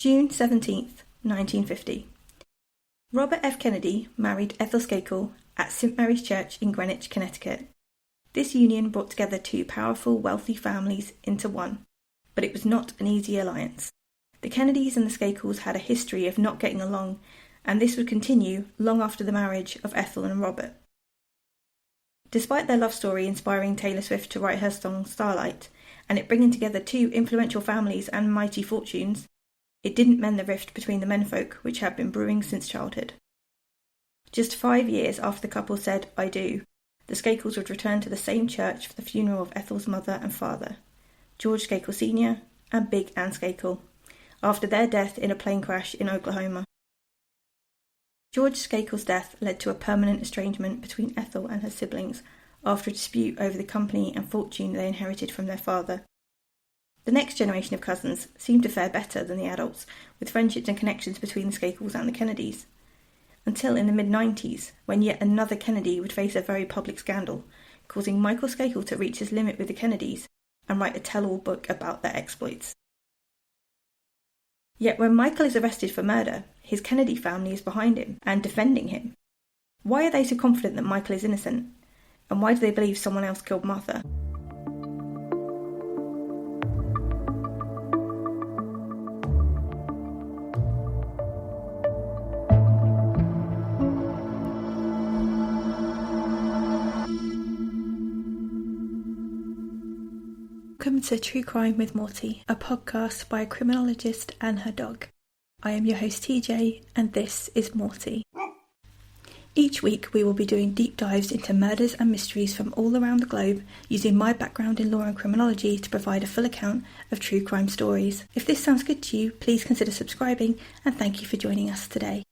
June 17th, 1950. Robert F. Kennedy married Ethel Skakel at St. Mary's Church in Greenwich, Connecticut. This union brought together two powerful, wealthy families into one, but it was not an easy alliance. The Kennedys and the Skakels had a history of not getting along, and this would continue long after the marriage of Ethel and Robert. Despite their love story inspiring Taylor Swift to write her song Starlight, and it bringing together two influential families and mighty fortunes, it didn't mend the rift between the menfolk which had been brewing since childhood. Just 5 years after the couple said, "I do," the Skakels would return to the same church for the funeral of Ethel's mother and father, George Skakel Sr. and Big Ann Skakel, after their death in a plane crash in Oklahoma. George Skakel's death led to a permanent estrangement between Ethel and her siblings after a dispute over the company and fortune they inherited from their father. The next generation of cousins seemed to fare better than the adults, with friendships and connections between the Skakels and the Kennedys. Until in the mid-90s, when yet another Kennedy would face a very public scandal, causing Michael Skakel to reach his limit with the Kennedys and write a tell-all book about their exploits. Yet when Michael is arrested for murder, his Kennedy family is behind him and defending him. Why are they so confident that Michael is innocent? And why do they believe someone else killed Martha? Welcome to True Crime with Morty, a podcast by a criminologist and her dog. I am your host TJ, and this is Morty. Each week we will be doing deep dives into murders and mysteries from all around the globe, using my background in law and criminology to provide a full account of true crime stories. If this sounds good to you, please consider subscribing, and thank you for joining us today.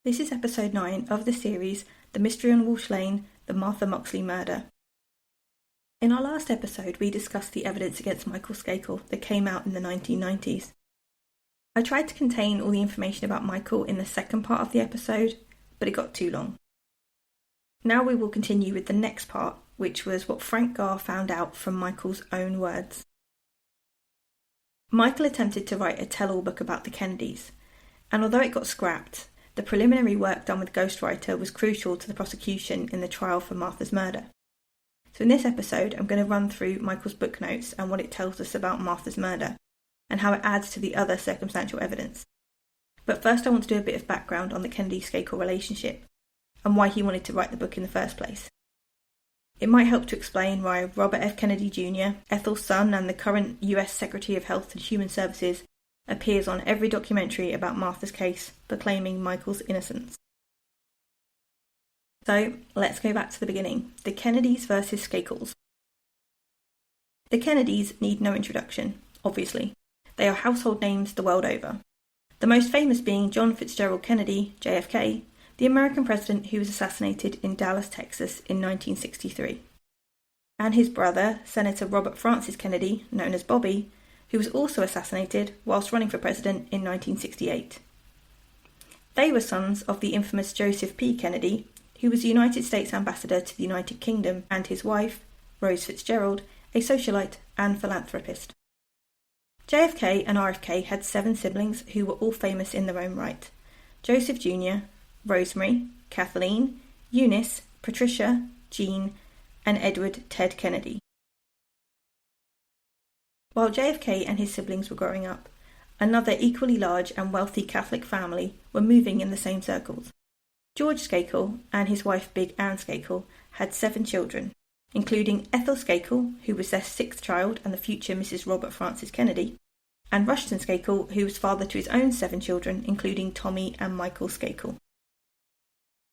This is episode 9 of the series, The Mystery on Walsh Lane, the Martha Moxley Murder. In our last episode, we discussed the evidence against Michael Skakel that came out in the 1990s. I tried to contain all the information about Michael in the second part of the episode, but it got too long. Now we will continue with the next part, which was what Frank Garr found out from Michael's own words. Michael attempted to write a tell-all book about the Kennedys, and although it got scrapped, the preliminary work done with ghostwriter was crucial to the prosecution in the trial for Martha's murder. So in this episode, I'm going to run through Michael's book notes and what it tells us about Martha's murder, and how it adds to the other circumstantial evidence. But first I want to do a bit of background on the Kennedy-Skakel relationship, and why he wanted to write the book in the first place. It might help to explain why Robert F. Kennedy Jr., Ethel's son and the current US Secretary of Health and Human Services, appears on every documentary about Martha's case, proclaiming Michael's innocence. So, let's go back to the beginning. The Kennedys versus Skakels. The Kennedys need no introduction, obviously. They are household names the world over. The most famous being John Fitzgerald Kennedy, JFK, the American president who was assassinated in Dallas, Texas in 1963. And his brother, Senator Robert Francis Kennedy, known as Bobby, who was also assassinated whilst running for president in 1968. They were sons of the infamous Joseph P. Kennedy, who was the United States Ambassador to the United Kingdom, and his wife, Rose Fitzgerald, a socialite and philanthropist. JFK and RFK had 7 siblings who were all famous in their own right: Joseph Jr., Rosemary, Kathleen, Eunice, Patricia, Jean, and Edward Ted Kennedy. While JFK and his siblings were growing up, another equally large and wealthy Catholic family were moving in the same circles. George Skakel and his wife Big Ann Skakel had 7 children, including Ethel Skakel, who was their 6th child and the future Mrs. Robert Francis Kennedy, and Rushton Skakel, who was father to his own 7 children, including Tommy and Michael Skakel.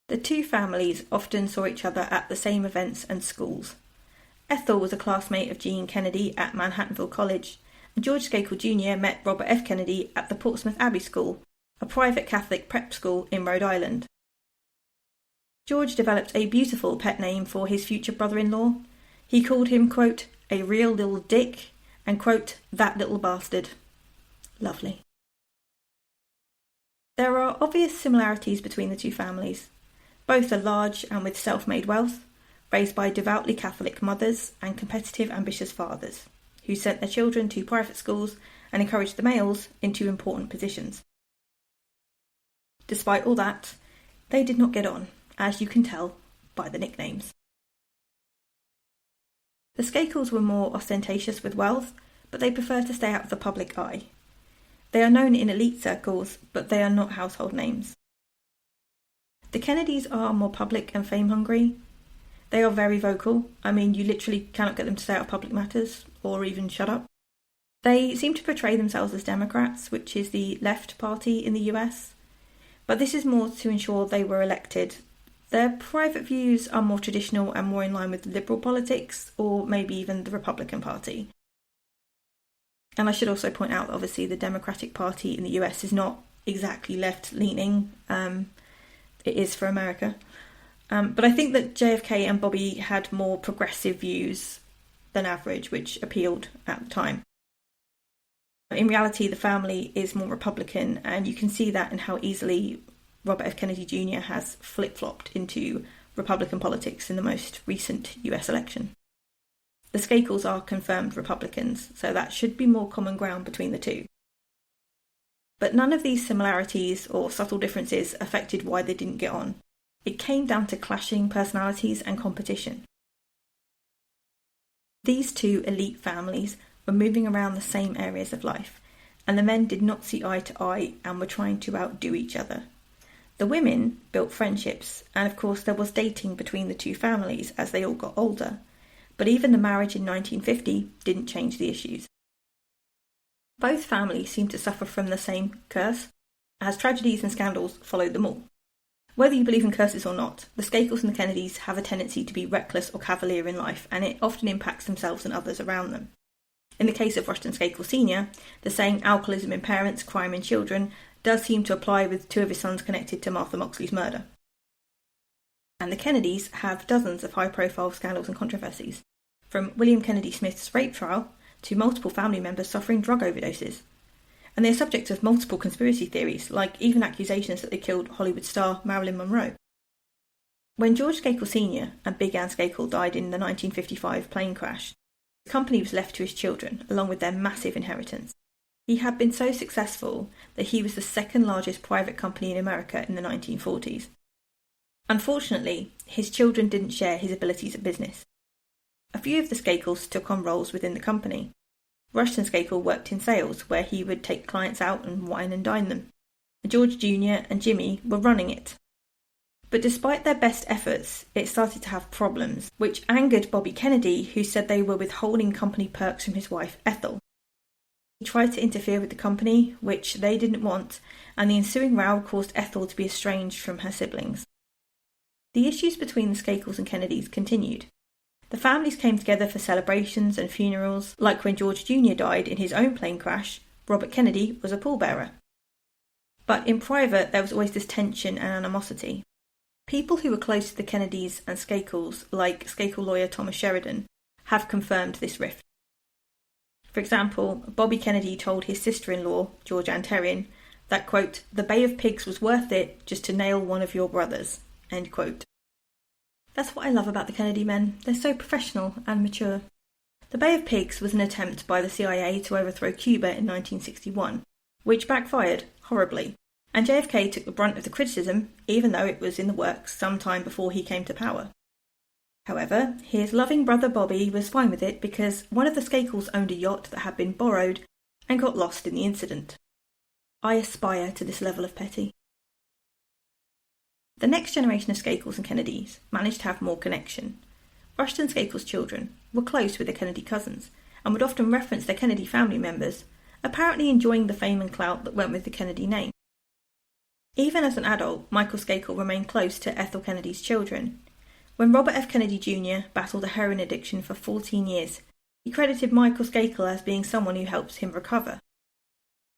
The two families often saw each other at the same events and schools. Ethel was a classmate of Jean Kennedy at Manhattanville College, and George Skakel Jr. met Robert F. Kennedy at the Portsmouth Abbey School, a private Catholic prep school in Rhode Island. George developed a beautiful pet name for his future brother-in-law. He called him, quote, "a real little dick," and, quote, "that little bastard." Lovely. There are obvious similarities between the two families. Both are large and with self-made wealth, raised by devoutly Catholic mothers and competitive, ambitious fathers, who sent their children to private schools and encouraged the males into important positions. Despite all that, they did not get on, as you can tell by the nicknames. The Skakels were more ostentatious with wealth, but they prefer to stay out of the public eye. They are known in elite circles, but they are not household names. The Kennedys are more public and fame-hungry. They are very vocal. I mean, you literally cannot get them to stay out of public matters, or even shut up. They seem to portray themselves as Democrats, which is the left party in the US, but this is more to ensure they were elected. Their private views are more traditional and more in line with liberal politics, or maybe even the Republican Party. And I should also point out, obviously, the Democratic Party in the US is not exactly left-leaning. It is for America. But I think that JFK and Bobby had more progressive views than average, which appealed at the time. In reality, the family is more Republican, and you can see that in how easily Robert F. Kennedy Jr. has flip-flopped into Republican politics in the most recent US election. The Skakels are confirmed Republicans, so that should be more common ground between the two. But none of these similarities or subtle differences affected why they didn't get on. It came down to clashing personalities and competition. These two elite families were moving around the same areas of life, and the men did not see eye to eye and were trying to outdo each other. The women built friendships, and of course there was dating between the two families as they all got older, but even the marriage in 1950 didn't change the issues. Both families seemed to suffer from the same curse, as tragedies and scandals followed them all. Whether you believe in curses or not, the Skakels and the Kennedys have a tendency to be reckless or cavalier in life, and it often impacts themselves and others around them. In the case of Rushton Skakel Sr., the saying alcoholism in parents, crime in children does seem to apply with two of his sons connected to Martha Moxley's murder. And the Kennedys have dozens of high-profile scandals and controversies, from William Kennedy Smith's rape trial to multiple family members suffering drug overdoses. And they're subject of multiple conspiracy theories, like even accusations that they killed Hollywood star Marilyn Monroe. When George Skakel Sr. and Big Ann Skakel died in the 1955 plane crash, the company was left to his children, along with their massive inheritance. He had been so successful that he was the second largest private company in America in the 1940s. Unfortunately, his children didn't share his abilities at business. A few of the Skakels took on roles within the company. Rushton Skakel worked in sales, where he would take clients out and wine and dine them. George Jr. and Jimmy were running it. But despite their best efforts, it started to have problems, which angered Bobby Kennedy, who said they were withholding company perks from his wife, Ethel. He tried to interfere with the company, which they didn't want, and the ensuing row caused Ethel to be estranged from her siblings. The issues between the Skakels and Kennedys continued. The families came together for celebrations and funerals, like when George Jr. died in his own plane crash, Robert Kennedy was a pallbearer. But in private, there was always this tension and animosity. People who were close to the Kennedys and Skakels, like Skakel lawyer Thomas Sheridan, have confirmed this rift. For example, Bobby Kennedy told his sister-in-law, George Ann Terrian, that, quote, "The Bay of Pigs was worth it just to nail one of your brothers," end quote. That's what I love about the Kennedy men. They're so professional and mature. The Bay of Pigs was an attempt by the CIA to overthrow Cuba in 1961, which backfired horribly, and JFK took the brunt of the criticism, even though it was in the works some time before he came to power. However, his loving brother Bobby was fine with it because one of the Skakels owned a yacht that had been borrowed and got lost in the incident. I aspire to this level of petty. The next generation of Skakels and Kennedys managed to have more connection. Rushton Skakel's children were close with their Kennedy cousins and would often reference their Kennedy family members, apparently enjoying the fame and clout that went with the Kennedy name. Even as an adult, Michael Skakel remained close to Ethel Kennedy's children. When Robert F. Kennedy Jr. battled a heroin addiction for 14 years, he credited Michael Skakel as being someone who helped him recover.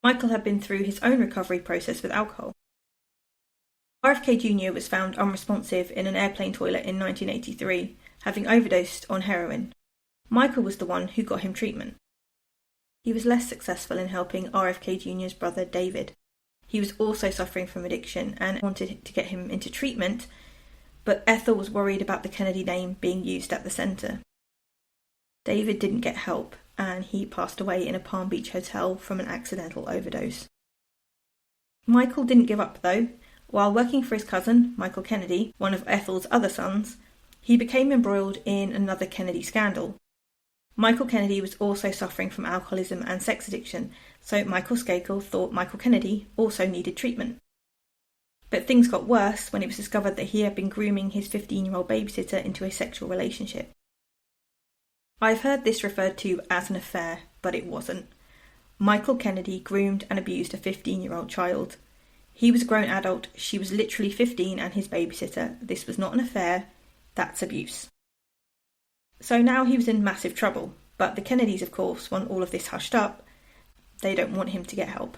Michael had been through his own recovery process with alcohol. RFK Jr. was found unresponsive in an airplane toilet in 1983, having overdosed on heroin. Michael was the one who got him treatment. He was less successful in helping RFK Jr.'s brother David. He was also suffering from addiction and wanted to get him into treatment, but Ethel was worried about the Kennedy name being used at the centre. David didn't get help, and he passed away in a Palm Beach hotel from an accidental overdose. Michael didn't give up though. While working for his cousin, Michael Kennedy, one of Ethel's other sons, he became embroiled in another Kennedy scandal. Michael Kennedy was also suffering from alcoholism and sex addiction, so Michael Skakel thought Michael Kennedy also needed treatment. But things got worse when it was discovered that he had been grooming his 15-year-old babysitter into a sexual relationship. I've heard this referred to as an affair, but it wasn't. Michael Kennedy groomed and abused a 15-year-old child. He was a grown adult, she was literally 15 and his babysitter. This was not an affair, that's abuse. So now he was in massive trouble, but the Kennedys, of course, want all of this hushed up. They don't want him to get help.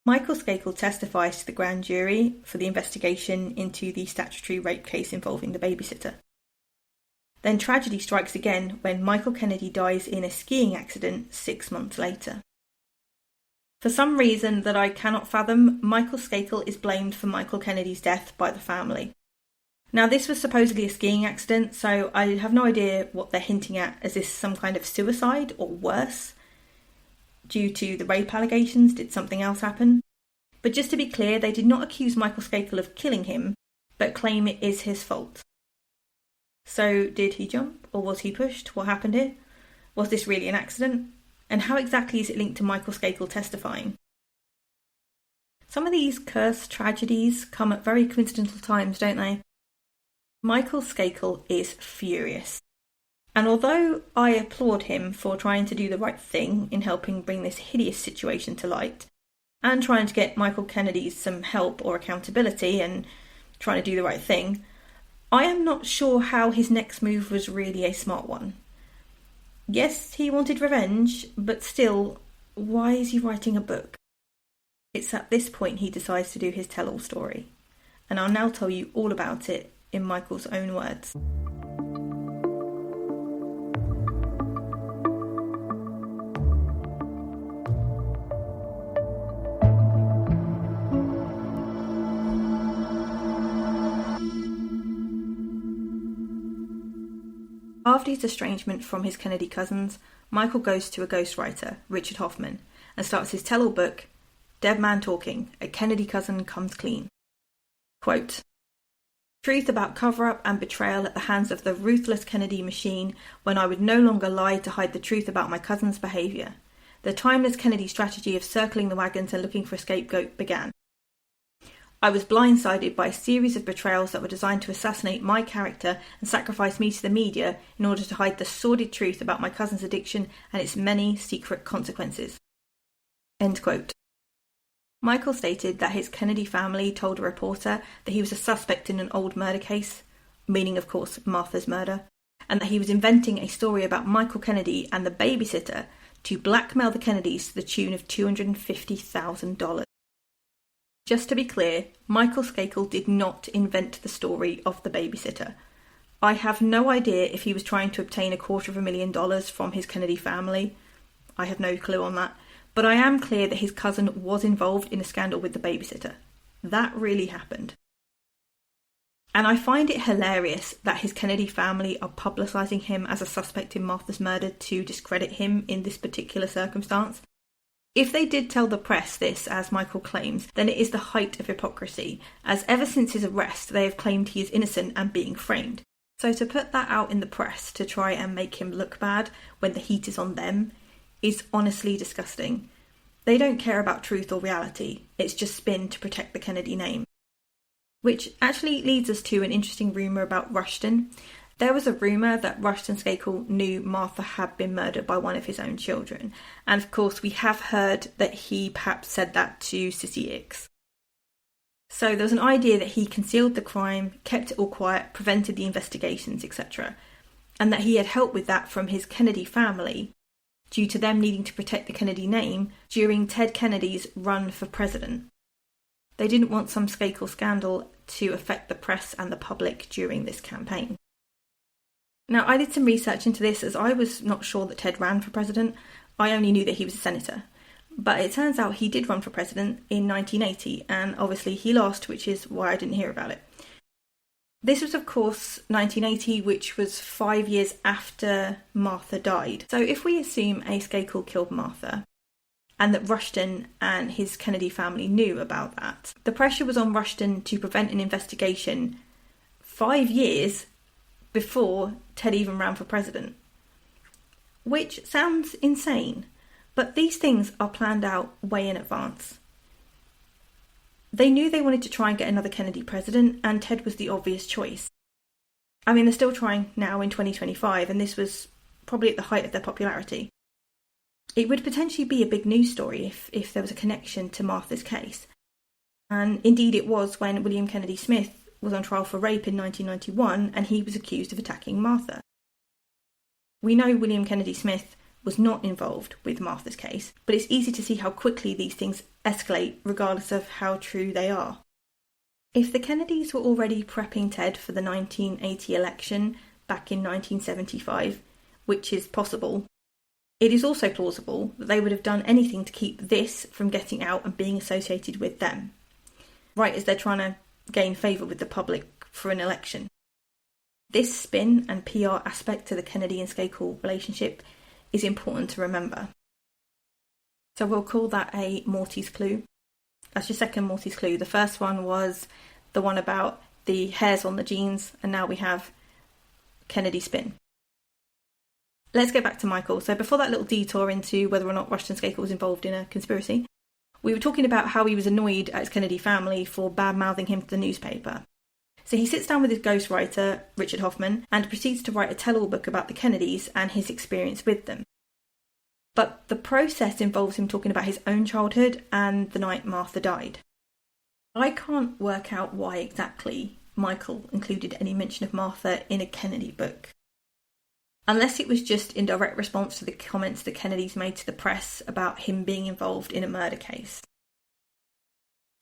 Michael Skakel testifies to the grand jury for the investigation into the statutory rape case involving the babysitter. Then tragedy strikes again when Michael Kennedy dies in a skiing accident 6 months later. For some reason that I cannot fathom, Michael Skakel is blamed for Michael Kennedy's death by the family. Now, this was supposedly a skiing accident, so I have no idea what they're hinting at. Is this some kind of suicide or worse? Due to the rape allegations, did something else happen? But just to be clear, they did not accuse Michael Skakel of killing him, but claim it is his fault. So, did he jump, or was he pushed? What happened here? Was this really an accident? And how exactly is it linked to Michael Skakel testifying? Some of these cursed tragedies come at very coincidental times, don't they? Michael Skakel is furious. And although I applaud him for trying to do the right thing in helping bring this hideous situation to light, and trying to get Michael Kennedy some help or accountability and trying to do the right thing, I am not sure how his next move was really a smart one. Yes, he wanted revenge, but still, why is he writing a book? It's at this point he decides to do his tell-all story, and I'll now tell you all about it in Michael's own words. After his estrangement from his Kennedy cousins, Michael goes to a ghostwriter, Richard Hoffman, and starts his tell-all book, Dead Man Talking, A Kennedy Cousin Comes Clean. Quote, truth about cover-up and betrayal at the hands of the ruthless Kennedy machine when I would no longer lie to hide the truth about my cousin's behaviour. The timeless Kennedy strategy of circling the wagons and looking for a scapegoat began. I was blindsided by a series of betrayals that were designed to assassinate my character and sacrifice me to the media in order to hide the sordid truth about my cousin's addiction and its many secret consequences. End quote. Michael stated that his Kennedy family told a reporter that he was a suspect in an old murder case, meaning of course Martha's murder, and that he was inventing a story about Michael Kennedy and the babysitter to blackmail the Kennedys to the tune of $250,000. Just to be clear, Michael Skakel did not invent the story of the babysitter. I have no idea if he was trying to obtain $250,000 from his Kennedy family. I have no clue on that. But I am clear that his cousin was involved in a scandal with the babysitter. That really happened. And I find it hilarious that his Kennedy family are publicising him as a suspect in Martha's murder to discredit him in this particular circumstance. If they did tell the press this, as Michael claims, then it is the height of hypocrisy, as ever since his arrest they have claimed he is innocent and being framed. So to put that out in the press to try and make him look bad when the heat is on them is honestly disgusting. They don't care about truth or reality, it's just spin to protect the Kennedy name. Which actually leads us to an interesting rumour about Rushton. There was a rumour that Rushton Skakel knew Martha had been murdered by one of his own children, and of course we have heard that he perhaps said that to Sissy Hicks. So there was an idea that he concealed the crime, kept it all quiet, prevented the investigations, etc. And that he had help with that from his Kennedy family, due to them needing to protect the Kennedy name during Ted Kennedy's run for president. They didn't want some Skakel scandal to affect the press and the public during this campaign. Now, I did some research into this as I was not sure that Ted ran for president. I only knew that he was a senator. But it turns out he did run for president in 1980, and obviously he lost, which is why I didn't hear about it. This was, of course, 1980, which was 5 years after Martha died. So if we assume A. Skakel killed Martha, and that Rushton and his Kennedy family knew about that, the pressure was on Rushton to prevent an investigation 5 years before Ted even ran for president. Which sounds insane, but these things are planned out way in advance. They knew they wanted to try and get another Kennedy president, and Ted was the obvious choice. I mean, they're still trying now in 2025, and this was probably at the height of their popularity. It would potentially be a big news story if there was a connection to Martha's case. And indeed it was when William Kennedy Smith was on trial for rape in 1991, and he was accused of attacking Martha. We know William Kennedy Smith was not involved with Martha's case, but it's easy to see how quickly these things escalate regardless of how true they are. If the Kennedys were already prepping Ted for the 1980 election back in 1975, which is possible, it is also plausible that they would have done anything to keep this from getting out and being associated with them, right as they're trying to gain favour with the public for an election. This spin and PR aspect to the Kennedy and Skakel relationship is important to remember. So we'll call that a Morty's clue. That's your second Morty's clue. The first one was the one about the hairs on the jeans, and now we have Kennedy spin. Let's get back to Michael. So before that little detour into whether or not Rushton Skakel was involved in a conspiracy, we were talking about how he was annoyed at his Kennedy family for bad-mouthing him to the newspaper. So he sits down with his ghostwriter, Richard Hoffman, and proceeds to write a tell-all book about the Kennedys and his experience with them. But the process involves him talking about his own childhood and the night Martha died. I can't work out why exactly Michael included any mention of Martha in a Kennedy book. Unless it was just in direct response to the comments the Kennedys made to the press about him being involved in a murder case.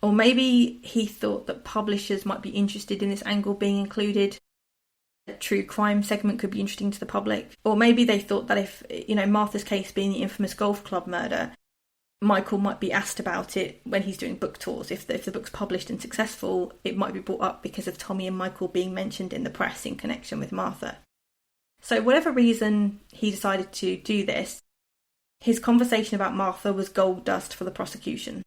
Or maybe he thought that publishers might be interested in this angle being included. A true crime segment could be interesting to the public. Or maybe they thought that if, Martha's case being the infamous golf club murder, Michael might be asked about it when he's doing book tours. If the book's published and successful, it might be brought up because of Tommy and Michael being mentioned in the press in connection with Martha. So whatever reason he decided to do this, his conversation about Martha was gold dust for the prosecution.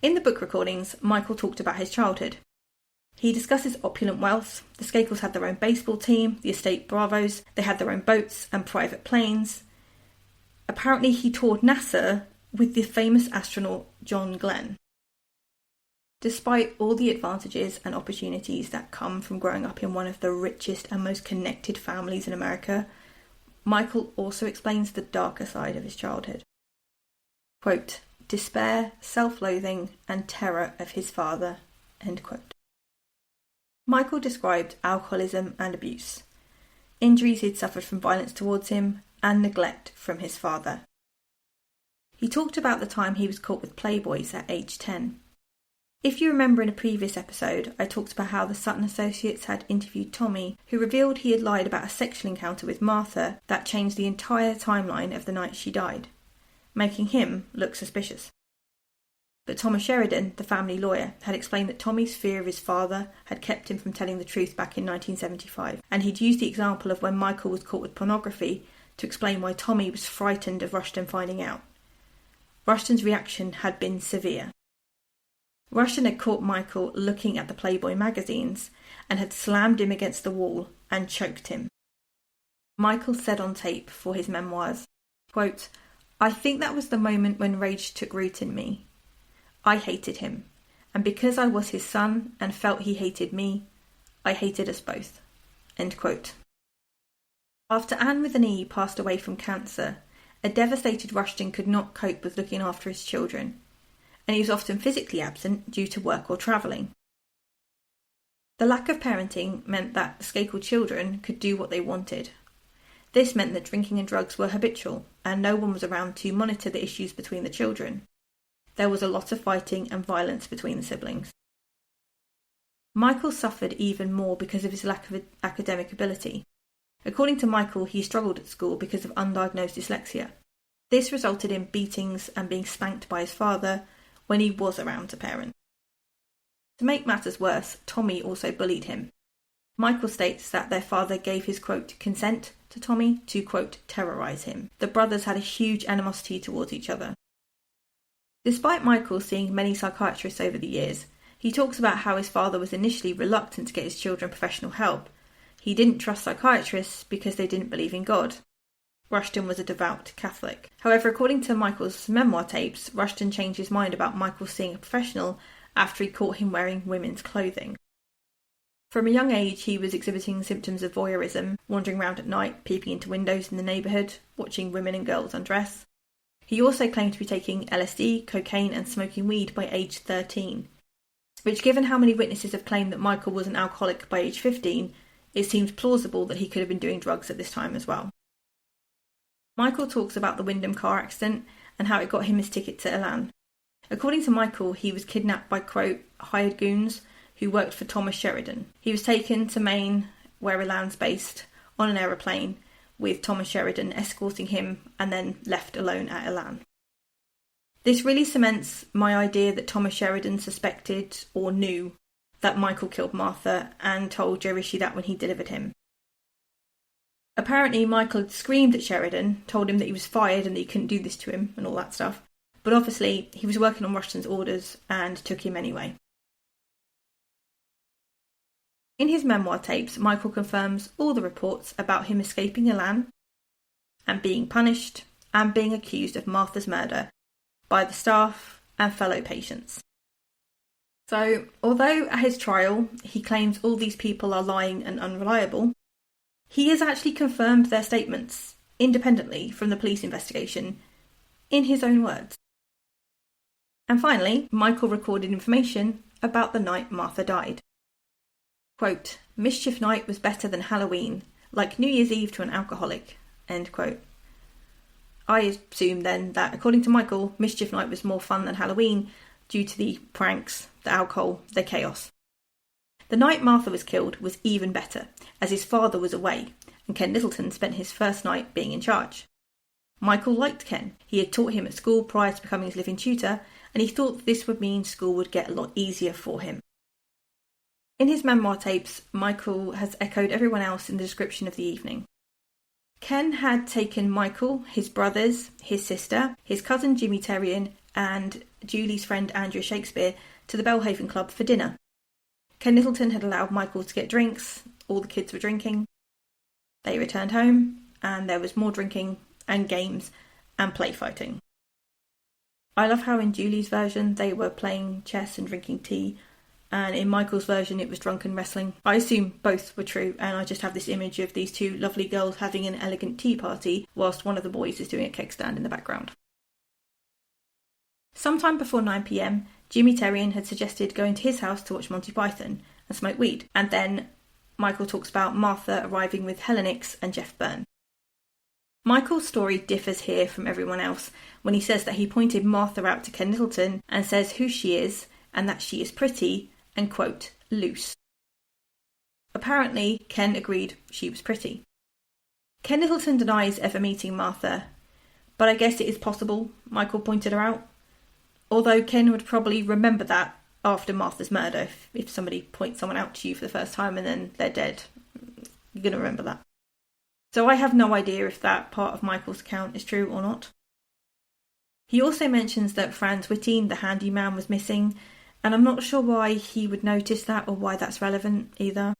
In the book recordings, Michael talked about his childhood. He discusses opulent wealth. The Skakels had their own baseball team, the estate Bravos. They had their own boats and private planes. Apparently he toured NASA with the famous astronaut John Glenn. Despite all the advantages and opportunities that come from growing up in one of the richest and most connected families in America, Michael also explains the darker side of his childhood. Quote, despair, self-loathing and terror of his father, end quote. Michael described alcoholism and abuse, injuries he'd suffered from violence towards him, and neglect from his father. He talked about the time he was caught with playboys at age 10. If you remember in a previous episode, I talked about how the Sutton associates had interviewed Tommy, who revealed he had lied about a sexual encounter with Martha that changed the entire timeline of the night she died, making him look suspicious. But Thomas Sheridan, the family lawyer, had explained that Tommy's fear of his father had kept him from telling the truth back in 1975, and he'd used the example of when Michael was caught with pornography to explain why Tommy was frightened of Rushton finding out. Rushton's reaction had been severe. Rushton had caught Michael looking at the Playboy magazines and had slammed him against the wall and choked him. Michael said on tape for his memoirs, quote, I think that was the moment when rage took root in me. I hated him, and because I was his son and felt he hated me, I hated us both. End quote. After Anne with an E passed away from cancer, a devastated Rushton could not cope with looking after his children, and he was often physically absent due to work or travelling. The lack of parenting meant that the Skakel children could do what they wanted. This meant that drinking and drugs were habitual, and no one was around to monitor the issues between the children. There was a lot of fighting and violence between the siblings. Michael suffered even more because of his lack of academic ability. According to Michael, he struggled at school because of undiagnosed dyslexia. This resulted in beatings and being spanked by his father when he was around to parent. To make matters worse, Tommy also bullied him. Michael states that their father gave his, quote, consent to Tommy to, quote, terrorise him. The brothers had a huge animosity towards each other. Despite Michael seeing many psychiatrists over the years, he talks about how his father was initially reluctant to get his children professional help. He didn't trust psychiatrists because they didn't believe in God. Rushton was a devout Catholic. However, according to Michael's memoir tapes, Rushton changed his mind about Michael seeing a professional after he caught him wearing women's clothing. From a young age, he was exhibiting symptoms of voyeurism, wandering around at night, peeping into windows in the neighbourhood, watching women and girls undress. He also claimed to be taking LSD, cocaine and smoking weed by age 13, which, given how many witnesses have claimed that Michael was an alcoholic by age 15, it seems plausible that he could have been doing drugs at this time as well. Michael talks about the Wyndham car accident and how it got him his ticket to Elan. According to Michael, he was kidnapped by, quote, hired goons who worked for Thomas Sheridan. He was taken to Maine, where Elan's based, on an aeroplane, with Thomas Sheridan escorting him and then left alone at Elan. This really cements my idea that Thomas Sheridan suspected or knew that Michael killed Martha and told Joe Rishi that when he delivered him. Apparently, Michael had screamed at Sheridan, told him that he was fired and that he couldn't do this to him and all that stuff. But obviously, he was working on Rushton's orders and took him anyway. In his memoir tapes, Michael confirms all the reports about him escaping Elan and being punished and being accused of Martha's murder by the staff and fellow patients. So, although at his trial he claims all these people are lying and unreliable, he has actually confirmed their statements independently from the police investigation in his own words. And finally, Michael recorded information about the night Martha died. Quote, Mischief Night was better than Halloween, like New Year's Eve to an alcoholic, end quote. I assume then that, according to Michael, Mischief Night was more fun than Halloween due to the pranks, the alcohol, the chaos. The night Martha was killed was even better, as his father was away, and Ken Littleton spent his first night being in charge. Michael liked Ken. He had taught him at school prior to becoming his living tutor, and he thought that this would mean school would get a lot easier for him. In his memoir tapes, Michael has echoed everyone else in the description of the evening. Ken had taken Michael, his brothers, his sister, his cousin Jimmy Terrian, and Julie's friend Andrea Shakespeare to the Belle Haven club for dinner. Ken Littleton had allowed Michael to get drinks. All the kids were drinking. They returned home, and there was more drinking and games and play fighting. I love how in Julie's version they were playing chess and drinking tea, and in Michael's version it was drunken wrestling. I assume both were true, and I just have this image of these two lovely girls having an elegant tea party whilst one of the boys is doing a keg stand in the background. Sometime before 9 p.m, Jimmy Terrian had suggested going to his house to watch Monty Python and smoke weed, and then Michael talks about Martha arriving with Helen Hicks and Jeff Byrne. Michael's story differs here from everyone else when he says that he pointed Martha out to Ken Littleton and says who she is and that she is pretty and, quote, loose. Apparently, Ken agreed she was pretty. Ken Littleton denies ever meeting Martha, but I guess it is possible Michael pointed her out. Although Ken would probably remember that after Martha's murder. If somebody points someone out to you for the first time and then they're dead, you're going to remember that. So I have no idea if that part of Michael's account is true or not. He also mentions that Franz Whitteen, the handyman, was missing, and I'm not sure why he would notice that or why that's relevant either.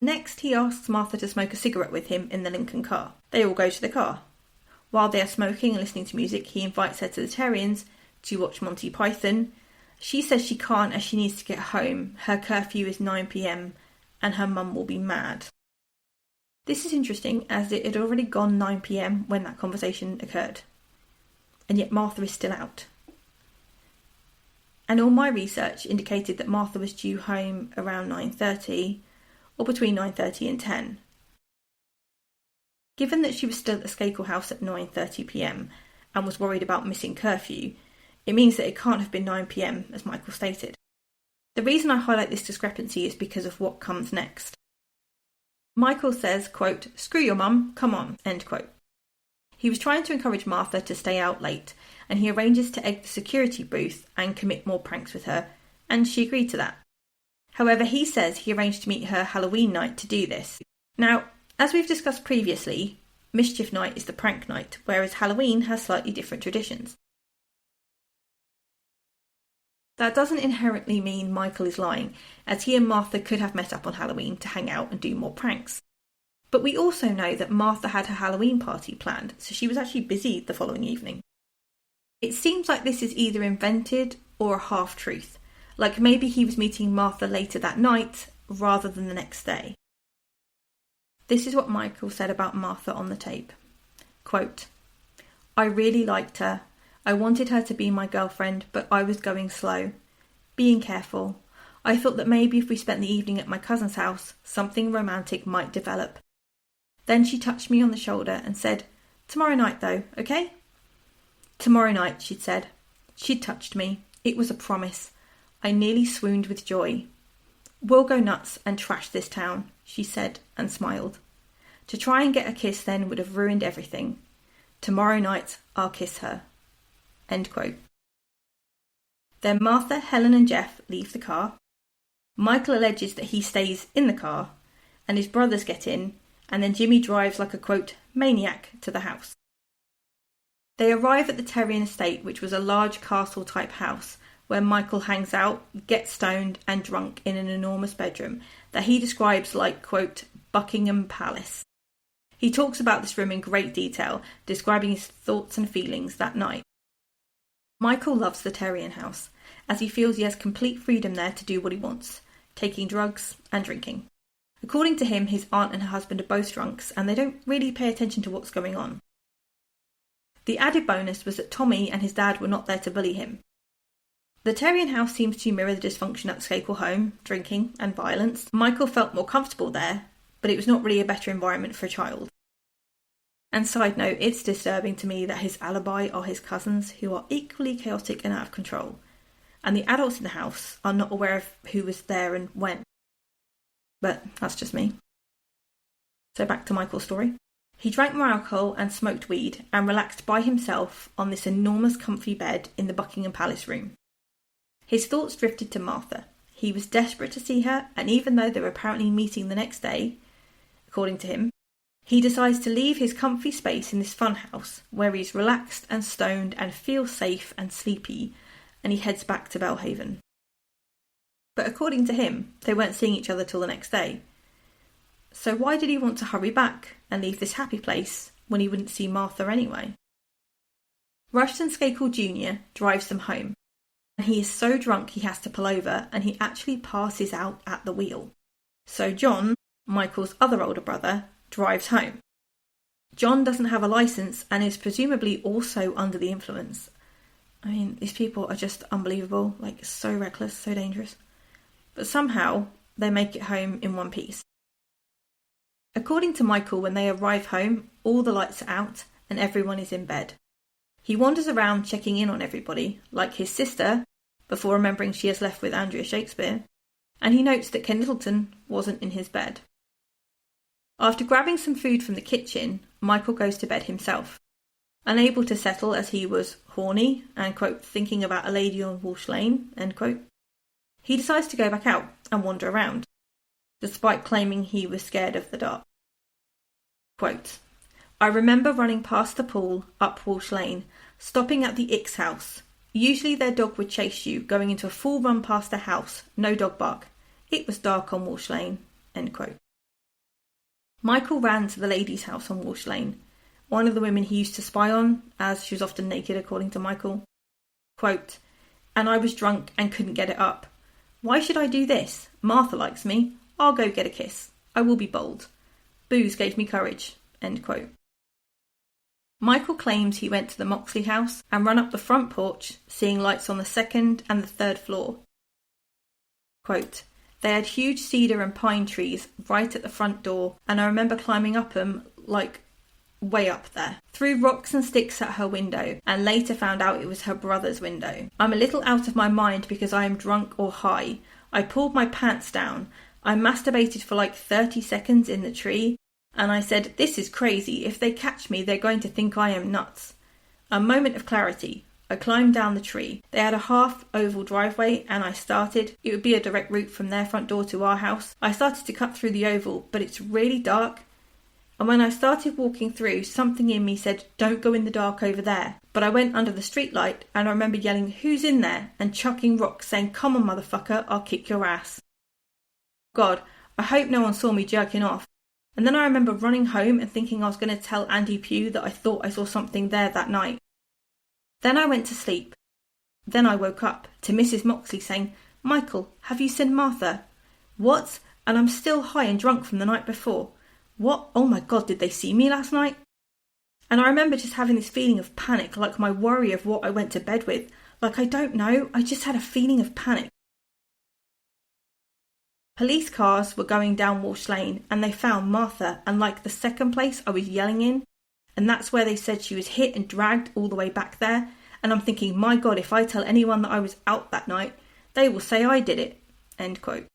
Next, he asks Martha to smoke a cigarette with him in the Lincoln car. They all go to the car. While they are smoking and listening to music, he invites her to the Terrians to watch Monty Python. She says she can't as she needs to get home. Her curfew is 9 p.m. and her mum will be mad. This is interesting as it had already gone 9 p.m. when that conversation occurred. And yet Martha is still out. And all my research indicated that Martha was due home around 9:30 or between 9:30 and 10. Given that she was still at the Skakel house at 9:30 p.m. and was worried about missing curfew, it means that it can't have been 9 p.m. as Michael stated. The reason I highlight this discrepancy is because of what comes next. Michael says, quote, screw your mum, come on, end quote. He was trying to encourage Martha to stay out late, and he arranges to egg the security booth and commit more pranks with her, and she agreed to that. However, he says he arranged to meet her Halloween night to do this. Now, as we've discussed previously, Mischief Night is the prank night, whereas Halloween has slightly different traditions. That doesn't inherently mean Michael is lying, as he and Martha could have met up on Halloween to hang out and do more pranks. But we also know that Martha had her Halloween party planned, so she was actually busy the following evening. It seems like this is either invented or a half-truth, like maybe he was meeting Martha later that night rather than the next day. This is what Michael said about Martha on the tape. Quote, "I really liked her. I wanted her to be my girlfriend, but I was going slow, being careful. I thought that maybe if we spent the evening at my cousin's house, something romantic might develop. Then she touched me on the shoulder and said, 'Tomorrow night though, okay?' Tomorrow night," she'd said. She'd touched me. It was a promise. I nearly swooned with joy. "We'll go nuts and trash this town," she said and smiled. To try and get a kiss then would have ruined everything. Tomorrow night, I'll kiss her. End quote. Then Martha, Helen and Jeff leave the car. Michael alleges that he stays in the car, and his brothers get in, and then Jimmy drives like a, quote, maniac to the house. They arrive at the Terrian estate, which was a large castle-type house, where Michael hangs out, gets stoned and drunk in an enormous bedroom that he describes like, quote, Buckingham Palace. He talks about this room in great detail, describing his thoughts and feelings that night. Michael loves the Terrian house, as he feels he has complete freedom there to do what he wants, taking drugs and drinking. According to him, his aunt and her husband are both drunks, and they don't really pay attention to what's going on. The added bonus was that Tommy and his dad were not there to bully him. The Terrian house seems to mirror the dysfunction at the Skakel home, drinking and violence. Michael felt more comfortable there, but it was not really a better environment for a child. And side note, it's disturbing to me that his alibi are his cousins, who are equally chaotic and out of control, and the adults in the house are not aware of who was there and when. But that's just me. So back to Michael's story. He drank more alcohol and smoked weed and relaxed by himself on this enormous comfy bed in the Buckingham Palace room. His thoughts drifted to Martha. He was desperate to see her, and even though they were apparently meeting the next day, according to him, he decides to leave his comfy space in this funhouse where he's relaxed and stoned and feels safe and sleepy, and he heads back to Belle Haven. But according to him, they weren't seeing each other till the next day. So why did he want to hurry back and leave this happy place when he wouldn't see Martha anyway? Rushton Skakel Jr. drives them home, and he is so drunk he has to pull over, and he actually passes out at the wheel. So John, Michael's other older brother, drives home. John doesn't have a license and is presumably also under the influence. I mean, these people are just unbelievable, like so reckless, so dangerous. But somehow they make it home in one piece. According to Michael, when they arrive home, all the lights are out and everyone is in bed. He wanders around checking in on everybody, like his sister, before remembering she has left with Andrea Shakespeare, and he notes that Ken Littleton wasn't in his bed. After grabbing some food from the kitchen, Michael goes to bed himself. Unable to settle as he was horny and, quote, thinking about a lady on Walsh Lane, end quote, he decides to go back out and wander around, despite claiming he was scared of the dark. Quote, "I remember running past the pool, up Walsh Lane, stopping at the X house. Usually their dog would chase you, going into a full run past the house, no dog bark. It was dark on Walsh Lane," end quote. Michael ran to the lady's house on Walsh Lane, one of the women he used to spy on, as she was often naked according to Michael. Quote, "And I was drunk and couldn't get it up. Why should I do this? Martha likes me. I'll go get a kiss. I will be bold. Booze gave me courage," end quote. Michael claims he went to the Moxley house and ran up the front porch, seeing lights on the second and the third floor. Quote, "They had huge cedar and pine trees right at the front door, and I remember climbing up them, like, way up there. Threw rocks and sticks at her window, and later found out it was her brother's window. I'm a little out of my mind because I am drunk or high. I pulled my pants down. I masturbated for like 30 seconds in the tree, and I said, 'This is crazy. If they catch me, they're going to think I am nuts.' A moment of clarity. I climbed down the tree. They had a half-oval driveway and I started. It would be a direct route from their front door to our house. I started to cut through the oval, but it's really dark. And when I started walking through, something in me said, don't go in the dark over there. But I went under the streetlight and I remember yelling, who's in there? And chucking rocks saying, come on motherfucker, I'll kick your ass. God, I hope no one saw me jerking off. And then I remember running home and thinking I was going to tell Andy Pugh that I thought I saw something there that night. Then I went to sleep. Then I woke up to Mrs. Moxley saying, Michael, have you seen Martha? What? And I'm still high and drunk from the night before. What? Oh my God, did they see me last night? And I remember just having this feeling of panic, like my worry of what I went to bed with. Like, I don't know, I just had a feeling of panic. Police cars were going down Walsh Lane and they found Martha and like the second place I was yelling in. And that's where they said she was hit and dragged all the way back there. And I'm thinking, my God, if I tell anyone that I was out that night, they will say I did it. End quote.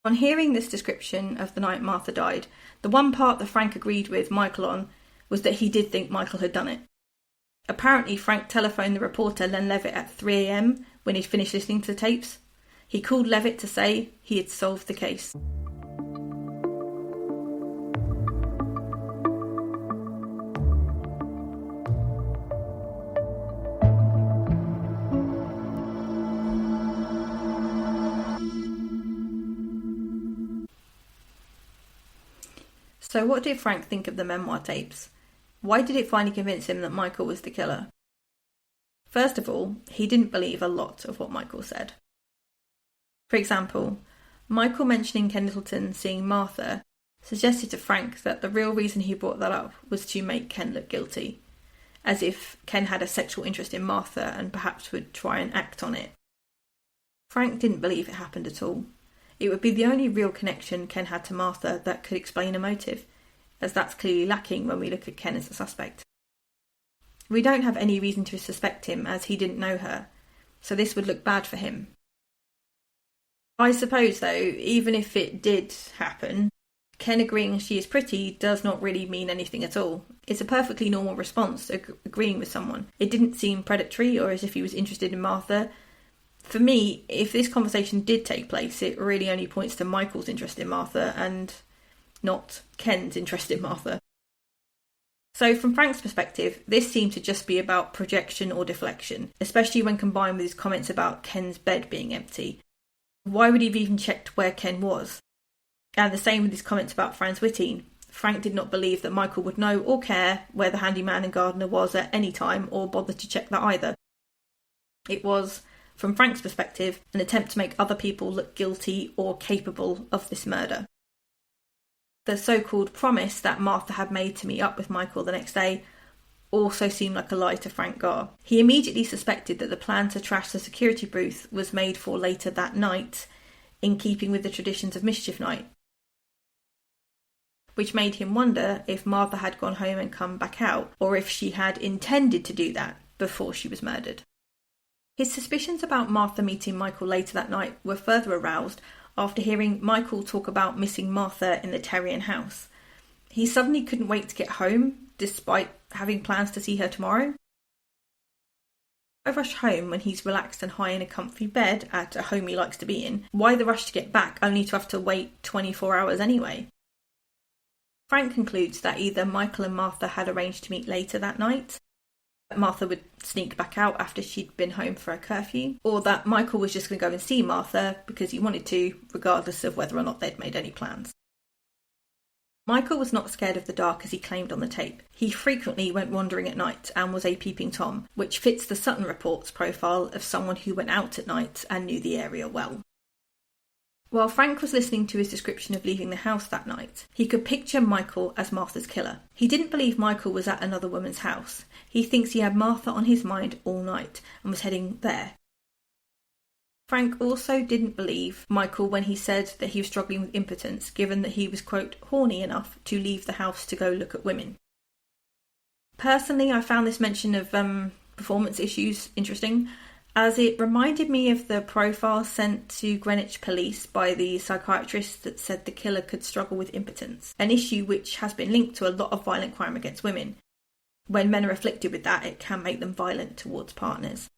On hearing this description of the night Martha died, the one part that Frank agreed with Michael on was that he did think Michael had done it. Apparently, Frank telephoned the reporter Len Levitt at 3 a.m. when he'd finished listening to the tapes. He called Levitt to say he had solved the case. So what did Frank think of the memoir tapes? Why did it finally convince him that Michael was the killer? First of all, he didn't believe a lot of what Michael said. For example, Michael mentioning Kendleton seeing Martha suggested to Frank that the real reason he brought that up was to make Ken look guilty, as if Ken had a sexual interest in Martha and perhaps would try and act on it. Frank didn't believe it happened at all. It would be the only real connection Ken had to Martha that could explain a motive, as that's clearly lacking when we look at Ken as a suspect. We don't have any reason to suspect him as he didn't know her, so this would look bad for him. I suppose, though, even if it did happen, Ken agreeing she is pretty does not really mean anything at all. It's a perfectly normal response, agreeing with someone. It didn't seem predatory or as if he was interested in Martha. For me, if this conversation did take place, it really only points to Michael's interest in Martha and not Ken's interest in Martha. So from Frank's perspective, this seemed to just be about projection or deflection, especially when combined with his comments about Ken's bed being empty. Why would he have even checked where Ken was? And the same with his comments about Franz Whitting. Frank did not believe that Michael would know or care where the handyman and gardener was at any time or bother to check that either. It was, from Frank's perspective, an attempt to make other people look guilty or capable of this murder. The so-called promise that Martha had made to meet up with Michael the next day also seemed like a lie to Frank Garr. He immediately suspected that the plan to trash the security booth was made for later that night, in keeping with the traditions of Mischief Night, which made him wonder if Martha had gone home and come back out, or if she had intended to do that before she was murdered. His suspicions about Martha meeting Michael later that night were further aroused after hearing Michael talk about missing Martha in the Terrian house. He suddenly couldn't wait to get home, despite having plans to see her tomorrow. Why rush home when he's relaxed and high in a comfy bed at a home he likes to be in? Why the rush to get back only to have to wait 24 hours anyway? Frank concludes that either Michael and Martha had arranged to meet later that night, that Martha would sneak back out after she'd been home for a curfew, or that Michael was just going to go and see Martha because he wanted to, regardless of whether or not they'd made any plans. Michael was not scared of the dark as he claimed on the tape. He frequently went wandering at night and was a peeping Tom, which fits the Sutton Report's profile of someone who went out at night and knew the area well. While Frank was listening to his description of leaving the house that night, he could picture Michael as Martha's killer. He didn't believe Michael was at another woman's house. He thinks he had Martha on his mind all night and was heading there. Frank also didn't believe Michael when he said that he was struggling with impotence, given that he was, quote, horny enough to leave the house to go look at women. Personally, I found this mention of performance issues interesting, as it reminded me of the profile sent to Greenwich police by the psychiatrist that said the killer could struggle with impotence, an issue which has been linked to a lot of violent crime against women. When men are afflicted with that, it can make them violent towards partners.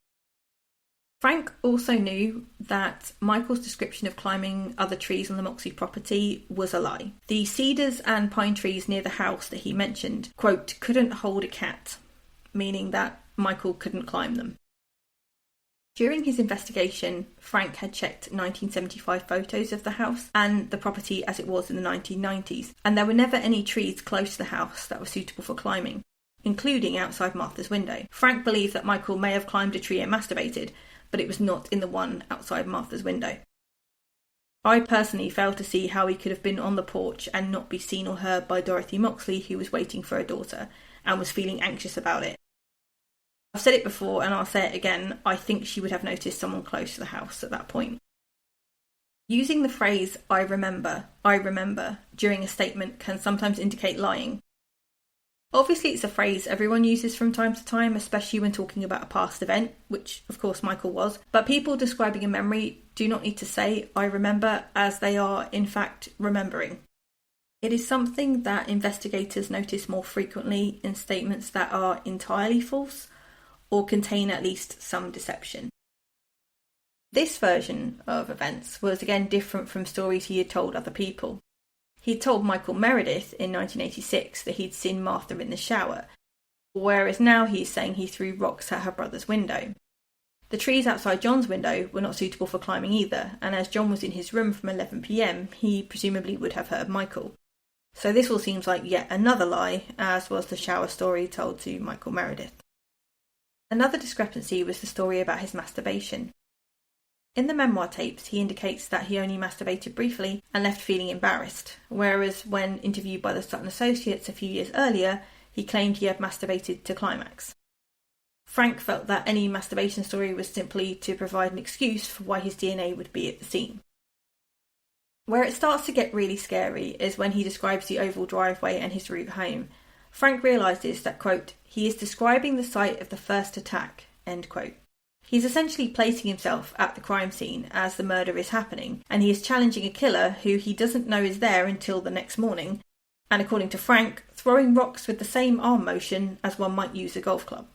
Frank also knew that Michael's description of climbing other trees on the Moxley property was a lie. The cedars and pine trees near the house that he mentioned, quote, couldn't hold a cat, meaning that Michael couldn't climb them. During his investigation, Frank had checked 1975 photos of the house and the property as it was in the 1990s, and there were never any trees close to the house that were suitable for climbing, including outside Martha's window. Frank believed that Michael may have climbed a tree and masturbated, but it was not in the one outside Martha's window. I personally fail to see how he could have been on the porch and not be seen or heard by Dorothy Moxley, who was waiting for her daughter and was feeling anxious about it. I've said it before and I'll say it again, I think she would have noticed someone close to the house at that point. Using the phrase I remember, during a statement can sometimes indicate lying. Obviously it's a phrase everyone uses from time to time, especially when talking about a past event, which of course Michael was, but people describing a memory do not need to say I remember, as they are in fact remembering. It is something that investigators notice more frequently in statements that are entirely false or contain at least some deception. This version of events was again different from stories he had told other people. He'd told Michael Meredith in 1986 that he'd seen Martha in the shower, whereas now he's saying he threw rocks at her brother's window. The trees outside John's window were not suitable for climbing either, and as John was in his room from 11 p.m, he presumably would have heard Michael. So this all seems like yet another lie, as was the shower story told to Michael Meredith. Another discrepancy was the story about his masturbation. In the Memoir tapes, he indicates that he only masturbated briefly and left feeling embarrassed, whereas when interviewed by the Sutton Associates a few years earlier, he claimed he had masturbated to climax. Frank felt that any masturbation story was simply to provide an excuse for why his DNA would be at the scene. Where it starts to get really scary is when he describes the oval driveway and his route home. Frank realises that, quote, he is describing the site of the first attack, end quote. He's essentially placing himself at the crime scene as the murder is happening, and he is challenging a killer who he doesn't know is there until the next morning, and according to Frank, throwing rocks with the same arm motion as one might use a golf club.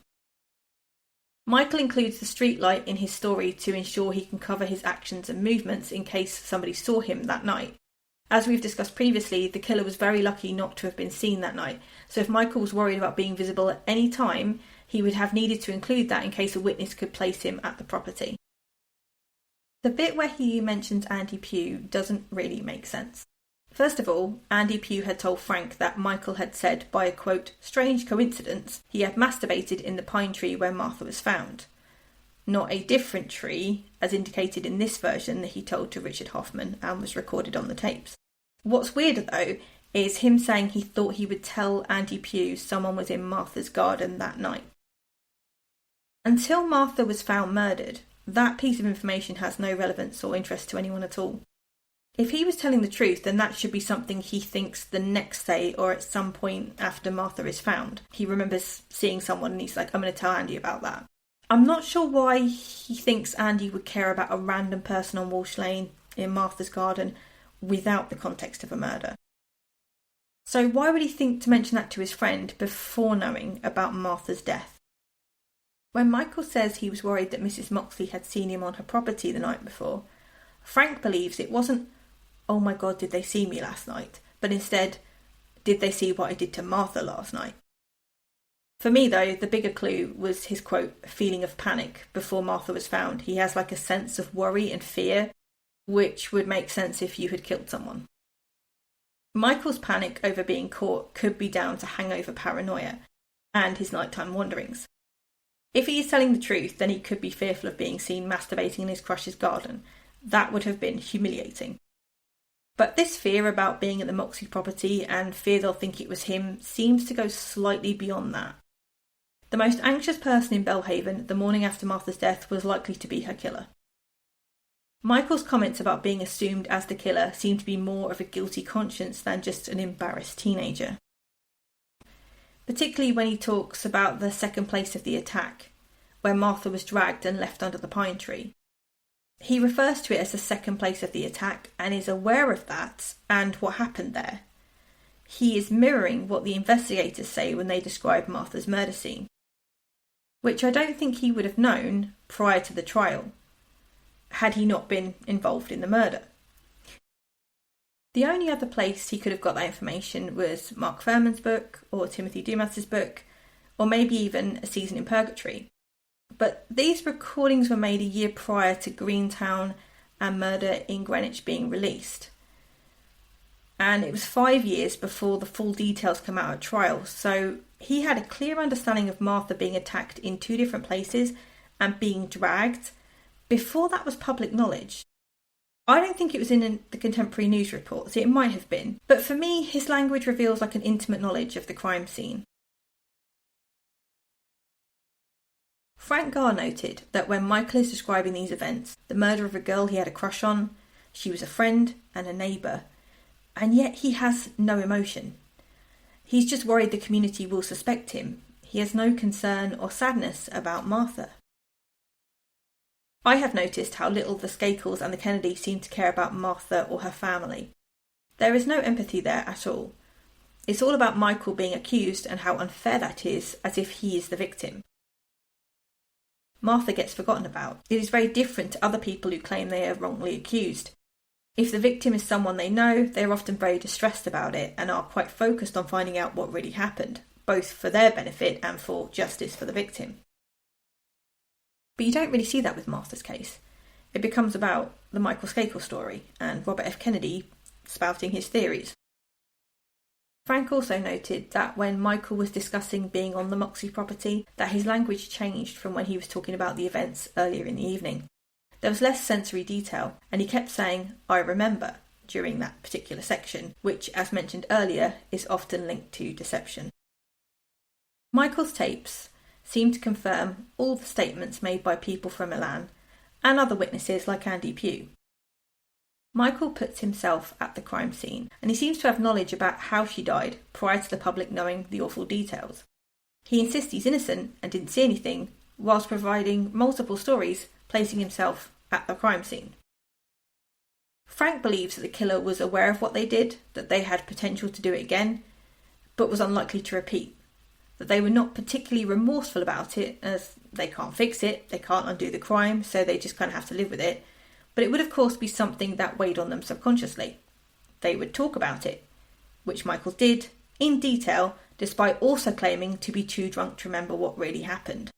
Michael includes the streetlight in his story to ensure he can cover his actions and movements in case somebody saw him that night. As we've discussed previously, the killer was very lucky not to have been seen that night, so if Michael was worried about being visible at any time, he would have needed to include that in case a witness could place him at the property. The bit where he mentions Andy Pugh doesn't really make sense. First of all, Andy Pugh had told Frank that Michael had said, by a quote, strange coincidence, he had masturbated in the pine tree where Martha was found. Not a different tree, as indicated in this version that he told to Richard Hoffman and was recorded on the tapes. What's weirder though is him saying he thought he would tell Andy Pugh someone was in Martha's garden that night. Until Martha was found murdered, that piece of information has no relevance or interest to anyone at all. If he was telling the truth, then that should be something he thinks the next day or at some point after Martha is found. He remembers seeing someone and he's like, I'm going to tell Andy about that. I'm not sure why he thinks Andy would care about a random person on Walsh Lane in Martha's garden without the context of a murder. So why would he think to mention that to his friend before knowing about Martha's death? When Michael says he was worried that Mrs. Moxley had seen him on her property the night before, Frank believes it wasn't, oh my God, did they see me last night? But instead, did they see what I did to Martha last night? For me though, the bigger clue was his quote, feeling of panic before Martha was found. He has like a sense of worry and fear, which would make sense if you had killed someone. Michael's panic over being caught could be down to hangover paranoia and his nighttime wanderings. If he is telling the truth, then he could be fearful of being seen masturbating in his crush's garden. That would have been humiliating. But this fear about being at the Moxley property and fear they'll think it was him seems to go slightly beyond that. The most anxious person in Belle Haven the morning after Martha's death was likely to be her killer. Michael's comments about being assumed as the killer seem to be more of a guilty conscience than just an embarrassed teenager. Particularly when he talks about the second place of the attack, where Martha was dragged and left under the pine tree. He refers to it as the second place of the attack and is aware of that and what happened there. he is mirroring what the investigators say when they describe Martha's murder scene, which I don't think he would have known prior to the trial, had he not been involved in the murder. The only other place he could have got that information was Mark Furman's book, or Timothy Dumas's book, or maybe even A Season in Purgatory. But these recordings were made a year prior to Greentown and Murder in Greenwich being released. And it was 5 years before the full details come out at trial, so he had a clear understanding of Martha being attacked in 2 different places and being dragged before that was public knowledge. I don't think it was in the contemporary news reports, it might have been, but for me his language reveals like an intimate knowledge of the crime scene. Frank Garr noted that when Michael is describing these events, the murder of a girl he had a crush on, she was a friend and a neighbour, and yet he has no emotion. He's just worried the community will suspect him. He has no concern or sadness about Martha. I have noticed how little the Skakels and the Kennedys seem to care about Martha or her family. There is no empathy there at all. It's all about Michael being accused and how unfair that is, as if he is the victim. Martha gets forgotten about. It is very different to other people who claim they are wrongly accused. If the victim is someone they know, they are often very distressed about it and are quite focused on finding out what really happened, both for their benefit and for justice for the victim. But you don't really see that with Martha's case. It becomes about the Michael Skakel story and Robert F. Kennedy spouting his theories. Frank also noted that when Michael was discussing being on the Moxley property, that his language changed from when he was talking about the events earlier in the evening. There was less sensory detail, and he kept saying, "I remember," during that particular section, which, as mentioned earlier, is often linked to deception. Michael's tapes seem to confirm all the statements made by people from Milan and other witnesses like Andy Pugh. Michael puts himself at the crime scene, and he seems to have knowledge about how she died prior to the public knowing the awful details. He insists he's innocent and didn't see anything, whilst providing multiple stories placing himself at the crime scene. Frank believes that the killer was aware of what they did, that they had potential to do it again, but was unlikely to repeat. That they were not particularly remorseful about it, as they can't fix it, they can't undo the crime, so they just kind of have to live with it. But it would of course be something that weighed on them subconsciously. They would talk about it, which Michael did, in detail, despite also claiming to be too drunk to remember what really happened.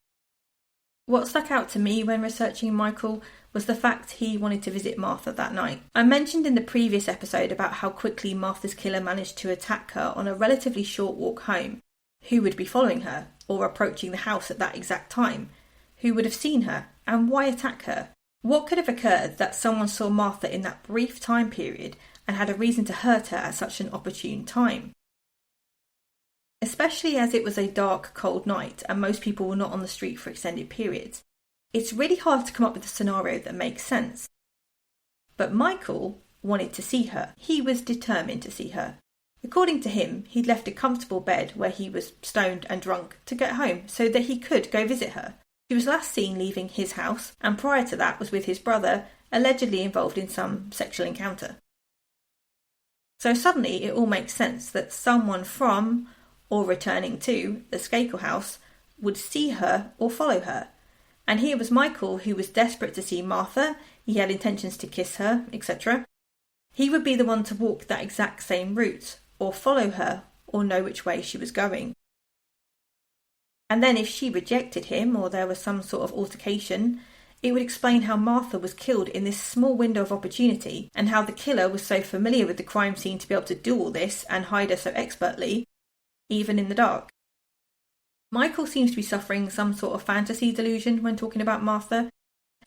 What stuck out to me when researching Michael was the fact he wanted to visit Martha that night. I mentioned in the previous episode about how quickly Martha's killer managed to attack her on a relatively short walk home. Who would be following her, or approaching the house at that exact time? Who would have seen her, and why attack her? What could have occurred that someone saw Martha in that brief time period and had a reason to hurt her at such an opportune time? Especially as it was a dark, cold night and most people were not on the street for extended periods. It's really hard to come up with a scenario that makes sense. But Michael wanted to see her. He was determined to see her. According to him, he'd left a comfortable bed where he was stoned and drunk to get home so that he could go visit her. He was last seen leaving his house, and prior to that was with his brother, allegedly involved in some sexual encounter. So suddenly it all makes sense that someone from, or returning to, the Skakel house would see her or follow her. And here was Michael, who was desperate to see Martha, he had intentions to kiss her, etc. He would be the one to walk that exact same route, or follow her, or know which way she was going. And then if she rejected him, or there was some sort of altercation, it would explain how Martha was killed in this small window of opportunity, and how the killer was so familiar with the crime scene to be able to do all this and hide her so expertly, even in the dark. Michael seems to be suffering some sort of fantasy delusion when talking about Martha.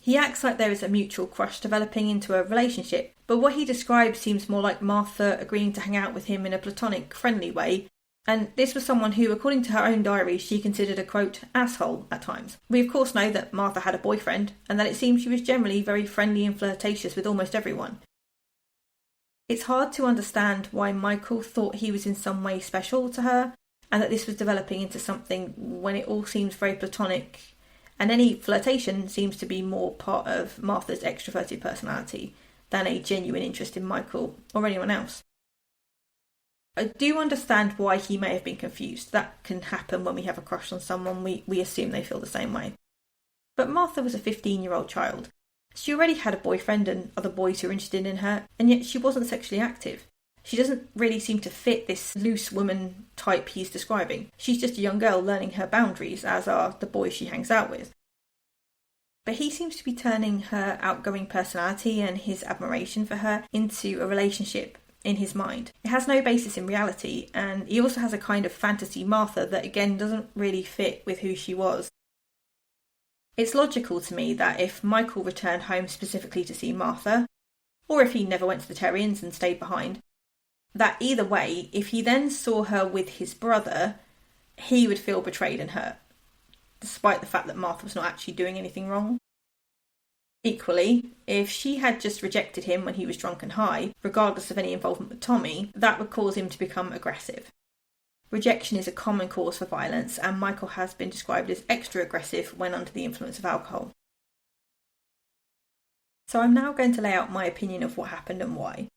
He acts like there is a mutual crush developing into a relationship, but what he describes seems more like Martha agreeing to hang out with him in a platonic, friendly way, and this was someone who, according to her own diary, she considered a, quote, asshole at times. We of course know that Martha had a boyfriend, and that it seems she was generally very friendly and flirtatious with almost everyone. It's hard to understand why Michael thought he was in some way special to her, and that this was developing into something when it all seems very platonic, and any flirtation seems to be more part of Martha's extroverted personality than a genuine interest in Michael or anyone else. I do understand why he may have been confused. That can happen when we have a crush on someone. We assume they feel the same way. But Martha was a 15-year-old child. She already had a boyfriend and other boys who were interested in her, and yet she wasn't sexually active. She doesn't really seem to fit this loose woman type he's describing. She's just a young girl learning her boundaries, as are the boys she hangs out with. But he seems to be turning her outgoing personality and his admiration for her into a relationship in his mind. It has no basis in reality, and he also has a kind of fantasy Martha that again doesn't really fit with who she was. It's logical to me that if Michael returned home specifically to see Martha, or if he never went to the Terriens and stayed behind, that either way, if he then saw her with his brother, he would feel betrayed and hurt, despite the fact that Martha was not actually doing anything wrong. Equally, if she had just rejected him when he was drunk and high, regardless of any involvement with Tommy, that would cause him to become aggressive. Rejection is a common cause for violence, and Michael has been described as extra aggressive when under the influence of alcohol. So I'm now going to lay out my opinion of what happened and why.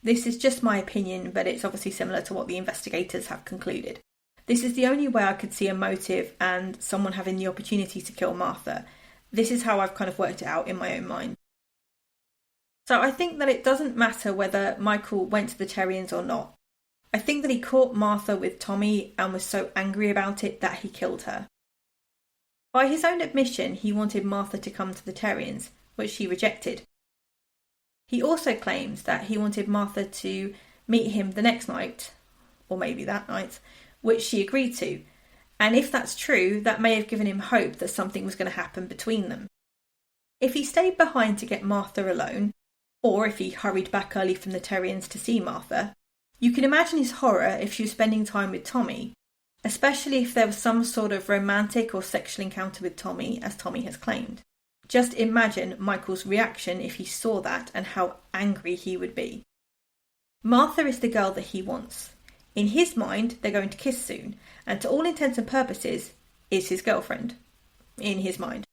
This is just my opinion, but it's obviously similar to what the investigators have concluded. This is the only way I could see a motive and someone having the opportunity to kill Martha. This is how I've kind of worked it out in my own mind. So I think that it doesn't matter whether Michael went to the Terriens or not. I think that he caught Martha with Tommy and was so angry about it that he killed her. By his own admission, he wanted Martha to come to the Terriens, which she rejected. He also claims that he wanted Martha to meet him the next night, or maybe that night, which she agreed to. And if that's true, that may have given him hope that something was going to happen between them. If he stayed behind to get Martha alone, or if he hurried back early from the Terriens to see Martha, you can imagine his horror if she was spending time with Tommy, especially if there was some sort of romantic or sexual encounter with Tommy, as Tommy has claimed. Just imagine Michael's reaction if he saw that and how angry he would be. Martha is the girl that he wants. In his mind, they're going to kiss soon, and to all intents and purposes, is his girlfriend. In his mind.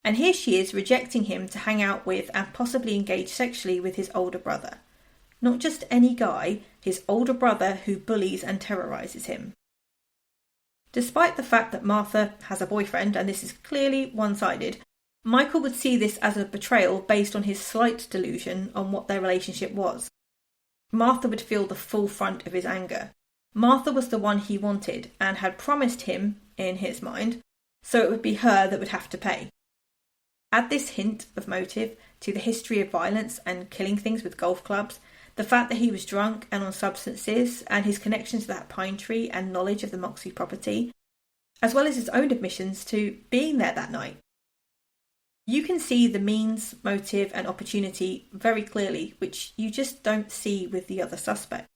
And here she is rejecting him to hang out with and possibly engage sexually with his older brother. Not just any guy, his older brother who bullies and terrorises him. Despite the fact that Martha has a boyfriend, and this is clearly one-sided, Michael would see this as a betrayal based on his slight delusion on what their relationship was. Martha would feel the full front of his anger. Martha was the one he wanted and had promised him, in his mind, so it would be her that would have to pay. Add this hint of motive to the history of violence and killing things with golf clubs, the fact that he was drunk and on substances, and his connection to that pine tree and knowledge of the Moxley property, as well as his own admissions to being there that night. You can see the means, motive and opportunity very clearly, which you just don't see with the other suspect.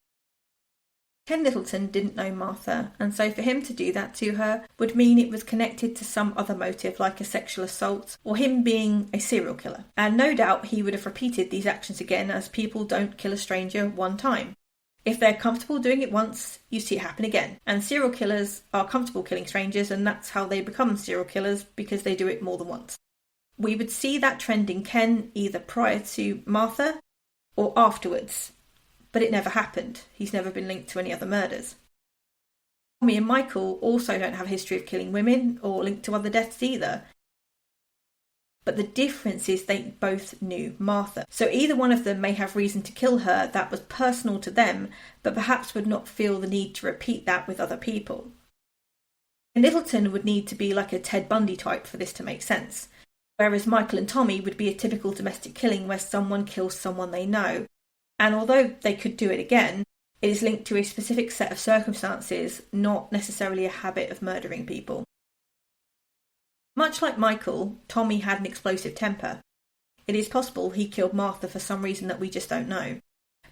Ken Littleton didn't know Martha, and so for him to do that to her would mean it was connected to some other motive like a sexual assault or him being a serial killer. And no doubt he would have repeated these actions again, as people don't kill a stranger one time. If they're comfortable doing it once, you see it happen again. And serial killers are comfortable killing strangers, and that's how they become serial killers, because they do it more than once. We would see that trend in Ken either prior to Martha or afterwards, but it never happened. He's never been linked to any other murders. Tommy and Michael also don't have a history of killing women or linked to other deaths either. But the difference is they both knew Martha. So either one of them may have reason to kill her that was personal to them, but perhaps would not feel the need to repeat that with other people. And Littleton would need to be like a Ted Bundy type for this to make sense. Whereas Michael and Tommy would be a typical domestic killing where someone kills someone they know. And although they could do it again, it is linked to a specific set of circumstances, not necessarily a habit of murdering people. Much like Michael, Tommy had an explosive temper. It is possible he killed Martha for some reason that we just don't know.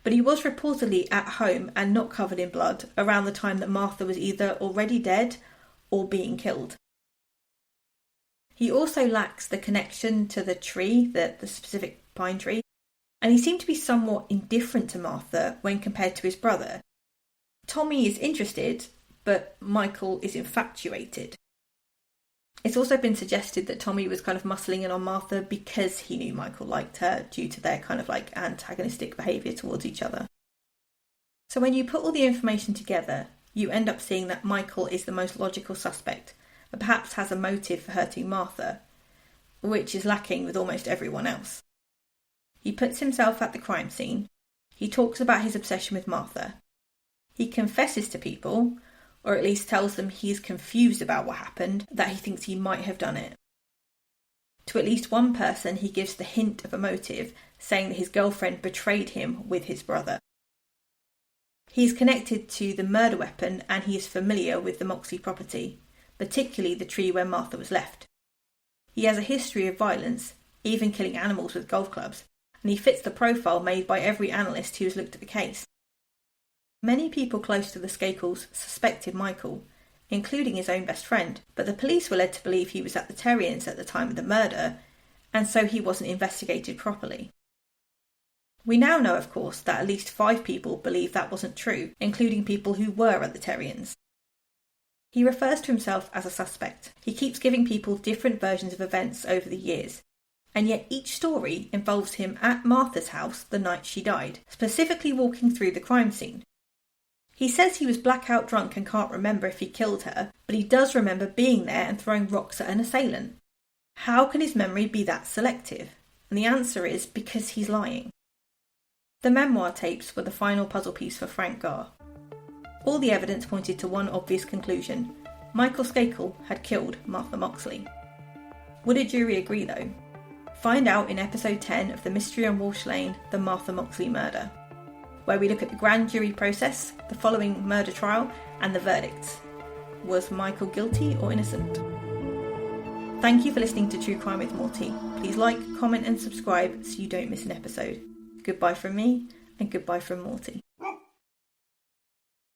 But he was reportedly at home and not covered in blood around the time that Martha was either already dead or being killed. He also lacks the connection to the tree, the specific pine tree, and he seemed to be somewhat indifferent to Martha when compared to his brother. Tommy is interested, but Michael is infatuated. It's also been suggested that Tommy was kind of muscling in on Martha because he knew Michael liked her due to their kind of like antagonistic behaviour towards each other. So when you put all the information together, you end up seeing that Michael is the most logical suspect, and perhaps has a motive for hurting Martha, which is lacking with almost everyone else. He puts himself at the crime scene. He talks about his obsession with Martha. He confesses to people, or at least tells them he is confused about what happened, that he thinks he might have done it. To at least one person, he gives the hint of a motive, saying that his girlfriend betrayed him with his brother. He is connected to the murder weapon and he is familiar with the Moxley property, particularly the tree where Martha was left. He has a history of violence, even killing animals with golf clubs, and he fits the profile made by every analyst who has looked at the case. Many people close to the Skakels suspected Michael, including his own best friend, but the police were led to believe he was at the Terriens at the time of the murder, and so he wasn't investigated properly. We now know, of course, that at least 5 people believe that wasn't true, including people who were at the Terriens. He refers to himself as a suspect. He keeps giving people different versions of events over the years, and yet each story involves him at Martha's house the night she died, specifically walking through the crime scene. He says he was blackout drunk and can't remember if he killed her, but he does remember being there and throwing rocks at an assailant. How can his memory be that selective? And the answer is because he's lying. The memoir tapes were the final puzzle piece for Frank Garr. All the evidence pointed to one obvious conclusion: Michael Skakel had killed Martha Moxley. Would a jury agree though? Find out in episode 10 of The Mystery on Walsh Lane, The Martha Moxley Murder, where we look at the grand jury process, the following murder trial, and the verdicts. Was Michael guilty or innocent? Thank you for listening to True Crime with Morty. Please like, comment and subscribe so you don't miss an episode. Goodbye from me, and goodbye from Morty.